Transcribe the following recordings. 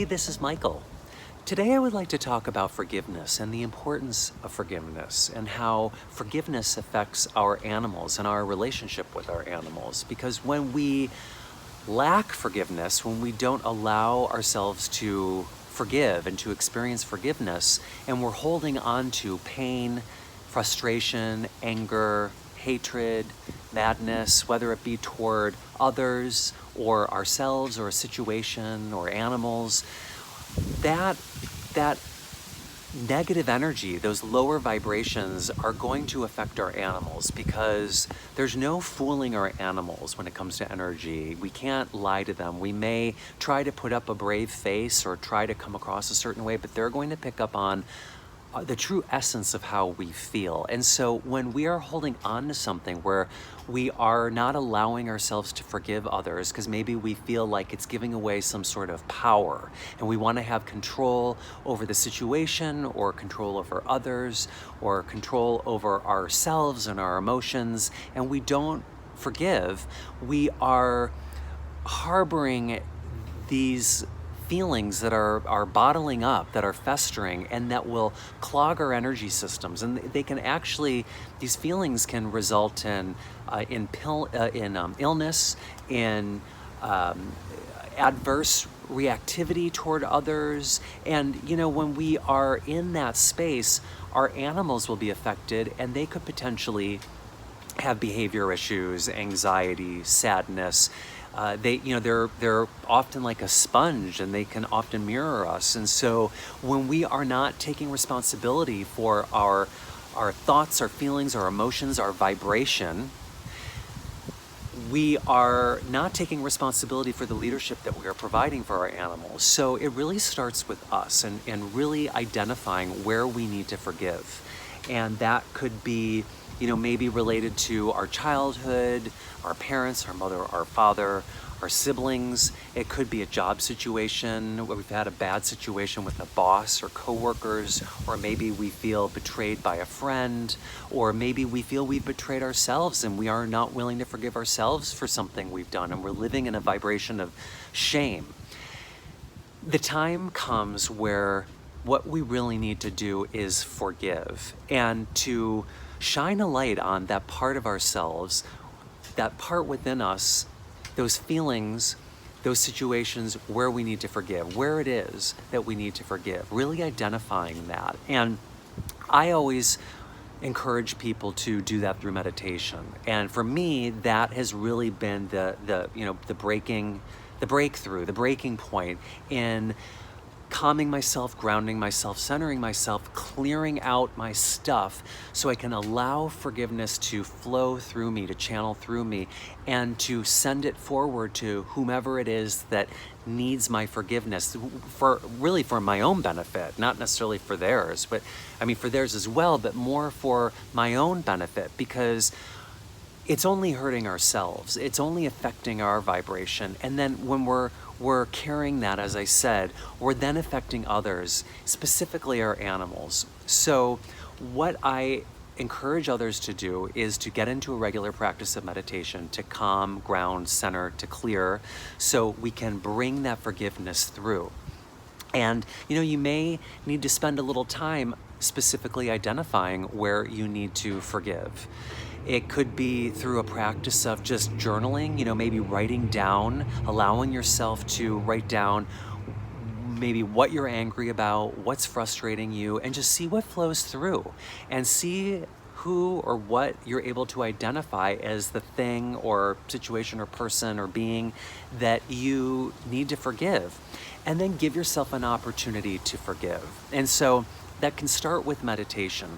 Hey, this is Michael. Today I would like to talk about forgiveness and the importance of forgiveness and how forgiveness affects our animals and our relationship with our animals. Because when we lack forgiveness, when we don't allow ourselves to forgive and to experience forgiveness, and we're holding on to pain, frustration, anger, hatred, madness, whether it be toward others or ourselves or a situation or animals, that negative energy, those lower vibrations are going to affect our animals because there's no fooling our animals when it comes to energy. We can't lie to them. We may try to put up a brave face or try to come across a certain way, but they're going to pick up on the true essence of how we feel. And so when we are holding on to something where we are not allowing ourselves to forgive others because maybe we feel like it's giving away some sort of power and we want to have control over the situation or control over others or control over ourselves and our emotions, and we don't forgive, we are harboring these feelings that are bottling up, that are festering, and that will clog our energy systems. And they can actually, these feelings can result in illness, in adverse reactivity toward others. And when we are in that space, our animals will be affected, and they could potentially have behavior issues, anxiety, sadness. They're often like a sponge, and they can often mirror us. And so when we are not taking responsibility for our thoughts, our feelings, our emotions, our vibration, we are not taking responsibility for the leadership that we are providing for our animals. So it really starts with us and really identifying where we need to forgive. And that could be maybe related to our childhood, our parents, our mother, our father, our siblings. It could be a job situation where we've had a bad situation with a boss or coworkers, or maybe we feel betrayed by a friend, or maybe we feel we've betrayed ourselves and we are not willing to forgive ourselves for something we've done, and we're living in a vibration of shame. The time comes where what we really need to do is forgive and to shine a light on that part of ourselves, that part within us, those feelings, those situations where we need to forgive, where it is that we need to forgive, really identifying that. And I always encourage people to do that through meditation. And for me, that has really been the breaking point in calming myself, grounding myself, centering myself, clearing out my stuff so I can allow forgiveness to flow through me, to channel through me, and to send it forward to whomever it is that needs my forgiveness for my own benefit, not necessarily for theirs, but for theirs as well, but more for my own benefit, because it's only hurting ourselves. It's only affecting our vibration. And then when we're carrying that, as I said, we're then affecting others, specifically our animals. So what I encourage others to do is to get into a regular practice of meditation, to calm, ground, center, to clear, so we can bring that forgiveness through. And you may need to spend a little time specifically identifying where you need to forgive. It could be through a practice of just journaling, maybe writing down, allowing yourself to write down maybe what you're angry about, what's frustrating you, and just see what flows through and see who or what you're able to identify as the thing or situation or person or being that you need to forgive. And then give yourself an opportunity to forgive. And so that can start with meditation,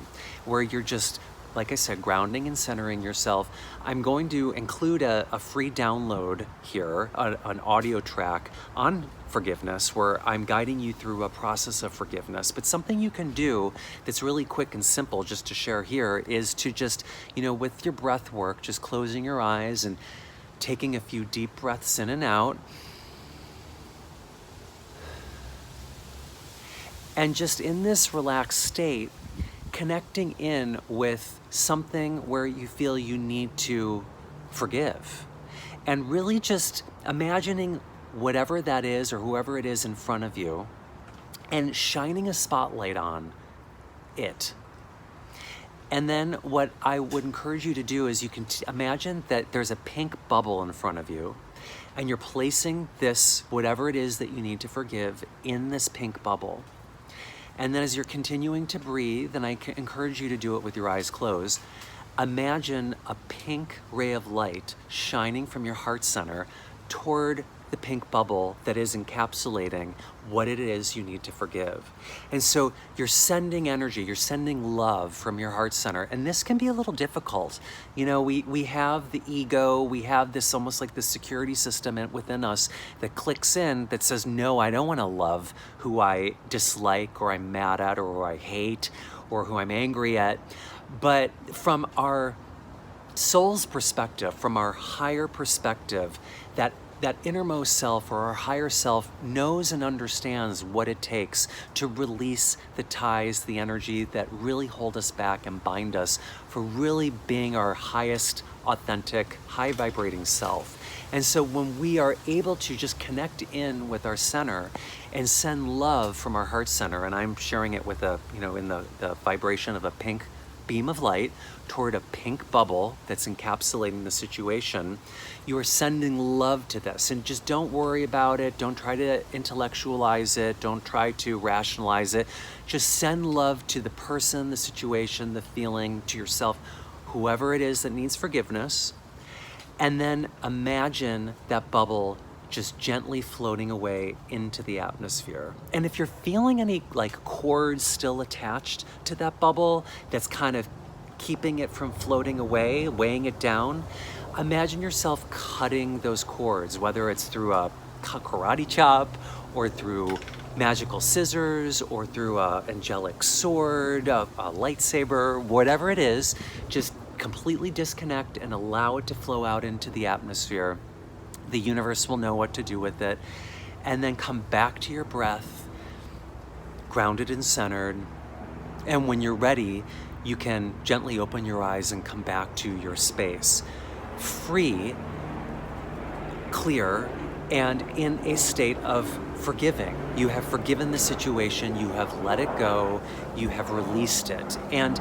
where you're just, like I said, grounding and centering yourself. I'm going to include a free download here, an audio track on forgiveness, where I'm guiding you through a process of forgiveness. But something you can do that's really quick and simple, just to share here, is to just, with your breath work, just closing your eyes and taking a few deep breaths in and out. And just in this relaxed state, connecting in with something where you feel you need to forgive. And really just imagining whatever that is or whoever it is in front of you and shining a spotlight on it. And then what I would encourage you to do is you can imagine that there's a pink bubble in front of you, and you're placing this, whatever it is that you need to forgive, in this pink bubble. And then as you're continuing to breathe, and I encourage you to do it with your eyes closed, imagine a pink ray of light shining from your heart center toward the pink bubble that is encapsulating what it is you need to forgive. And so you're sending energy, you're sending love from your heart center. And this can be a little difficult. You know, we have the ego, we have this almost like this security system within us that clicks in that says, no, I don't want to love who I dislike or I'm mad at or who I hate or who I'm angry at. But from our soul's perspective, from our higher perspective, that innermost self or our higher self knows and understands what it takes to release the ties, the energy that really hold us back and bind us for really being our highest, authentic, high vibrating self. And so when we are able to just connect in with our center and send love from our heart center, and I'm sharing it with in the vibration of a pink beam of light toward a pink bubble that's encapsulating the situation, you are sending love to this. And just don't worry about it. Don't try to intellectualize it. Don't try to rationalize it. Just send love to the person, the situation, the feeling, to yourself, whoever it is that needs forgiveness. And then imagine that bubble just gently floating away into the atmosphere. And if you're feeling any like cords still attached to that bubble that's kind of keeping it from floating away, weighing it down, imagine yourself cutting those cords, whether it's through a karate chop or through magical scissors or through a angelic sword, a lightsaber, whatever it is. Just completely disconnect and allow it to flow out into the atmosphere. The universe will know what to do with it. And then come back to your breath, grounded and centered. And when you're ready, you can gently open your eyes and come back to your space, free, clear, and in a state of forgiving. You have forgiven the situation, you have let it go, you have released it. And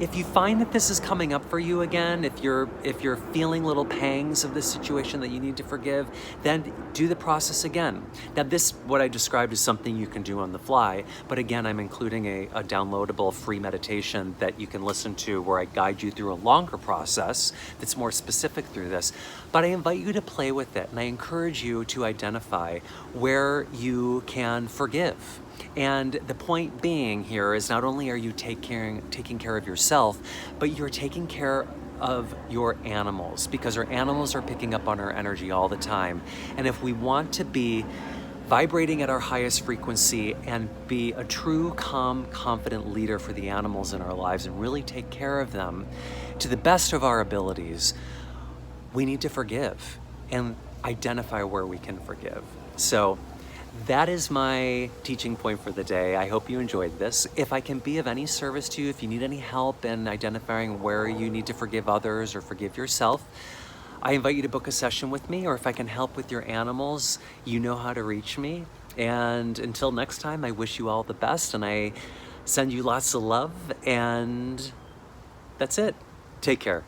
if you find that this is coming up for you again, if you're feeling little pangs of this situation that you need to forgive, then do the process again. Now this, what I described, is something you can do on the fly, but again, I'm including a downloadable free meditation that you can listen to where I guide you through a longer process that's more specific through this. But I invite you to play with it, and I encourage you to identify where you can forgive. And the point being here is not only are you taking care of yourself, but you're taking care of your animals, because our animals are picking up on our energy all the time. And if we want to be vibrating at our highest frequency and be a true, calm, confident leader for the animals in our lives and really take care of them to the best of our abilities, we need to forgive and identify where we can forgive. So that is my teaching point for the day. I hope you enjoyed this. If I can be of any service to you, if you need any help in identifying where you need to forgive others or forgive yourself, I invite you to book a session with me, or if I can help with your animals, you know how to reach me. And until next time, I wish you all the best, and I send you lots of love, and that's it. Take care.